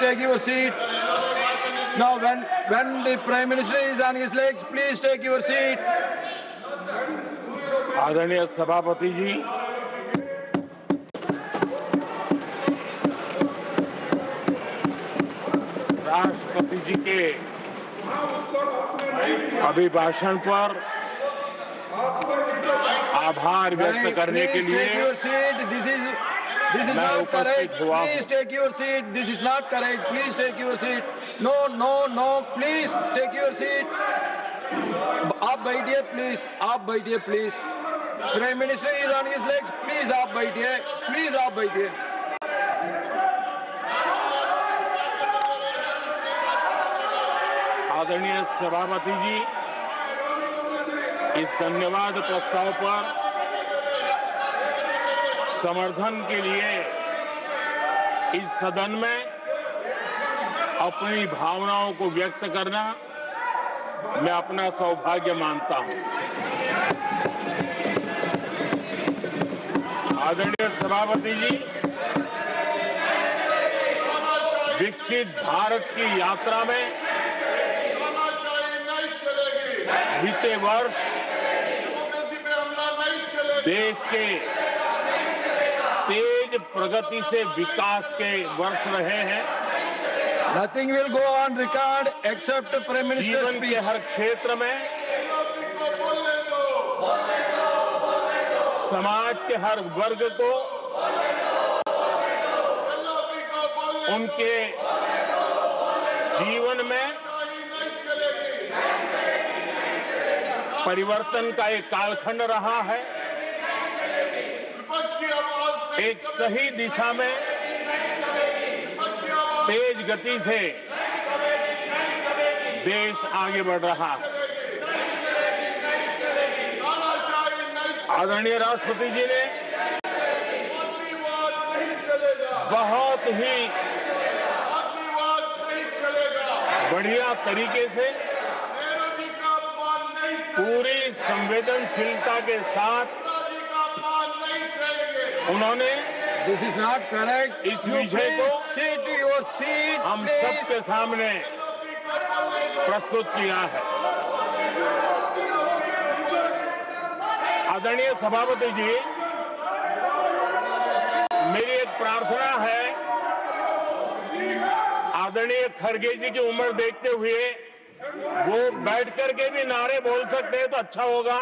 take your seat. Now, when the Prime Minister is on his legs, please take your seat. आदरणीय सभापति जी, राष्ट्रपति जी के अभिभाषण पर आभार व्यक्त करने के लिए This is not correct. Please take your seat. This is not correct. Please take your seat. No. Please take your seat. आप बैठिए प्लीज. आप बैठिए please. Prime minister is on his legs. Please आप बैठिए. प्लीज आप बैठिए. आदरणीय सभापति जी, इस धन्यवाद प्रस्ताव पर समर्थन के लिए इस सदन में अपनी भावनाओं को व्यक्त करना मैं अपना सौभाग्य मानता हूं। आदरणीय सभापति जी, विकसित भारत की यात्रा में बीते वर्ष देश के तेज प्रगति से विकास के वर्ष रहे हैं। Nothing will go on record except Prime Minister's जीवन speech. के हर क्षेत्र में, समाज के हर वर्ग को उनके जीवन में परिवर्तन का एक कालखंड रहा है। एक सही दिशा में तेज गति से देश आगे बढ़ रहा है। आदरणीय राष्ट्रपति जी ने बहुत ही बढ़िया तरीके से पूरी संवेदनशीलता के साथ उन्होंने This is not correct. इस विषय को Sit your seat. हम please. सबके सामने प्रस्तुत किया है। आदरणीय सभापति जी, मेरी एक प्रार्थना है, आदरणीय खड़गे जी की उम्र देखते हुए वो बैठ करके भी नारे बोल सकते हैं तो अच्छा होगा,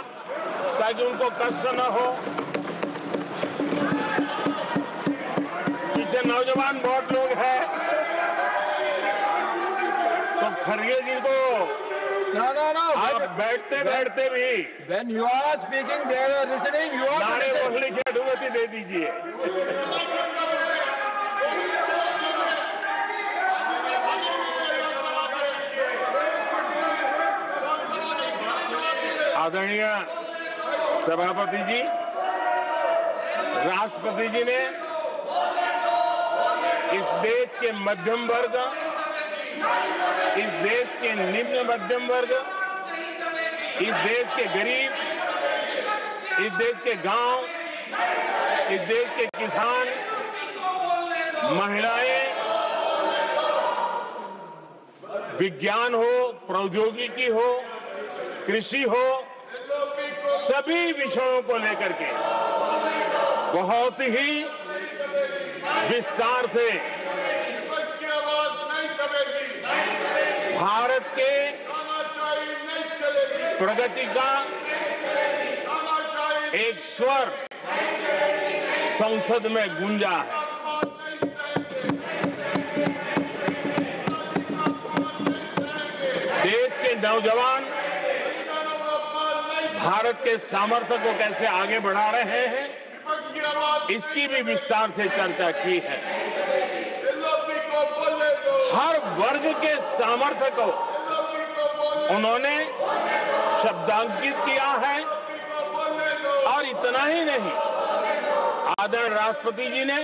ताकि उनको कष्ट न हो। पीछे नौजवान बहुत लोग हैं, तो खड़गे जी को No. आज बैठते बैठते भी When you are speaking, they are listening. You are नारे listening. बोलने की अनुमति दे दीजिए। आदरणीय सभापति जी, राष्ट्रपति जी ने इस देश के मध्यम वर्ग, इस देश के निम्न मध्यम वर्ग, इस देश के गरीब, इस देश के गांव, इस देश के किसान, महिलाएं, विज्ञान हो, प्रौद्योगिकी हो, कृषि हो, सभी विषयों को लेकर के बहुत ही विस्तार से भारत के प्रगति का एक स्वर संसद में गूंजा है। देश के नौजवान भारत के सामर्थ्य को कैसे आगे बढ़ा रहे हैं, इसकी भी विस्तार से चर्चा की है। हर वर्ग के सामर्थ्य को उन्होंने शब्दांकित किया है। और इतना ही नहीं, आदरणीय राष्ट्रपति जी ने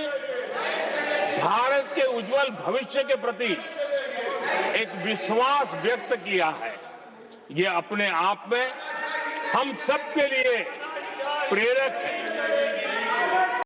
भारत के उज्जवल भविष्य के प्रति एक विश्वास व्यक्त किया है। ये अपने आप में हम सबके लिए प्रेरक है।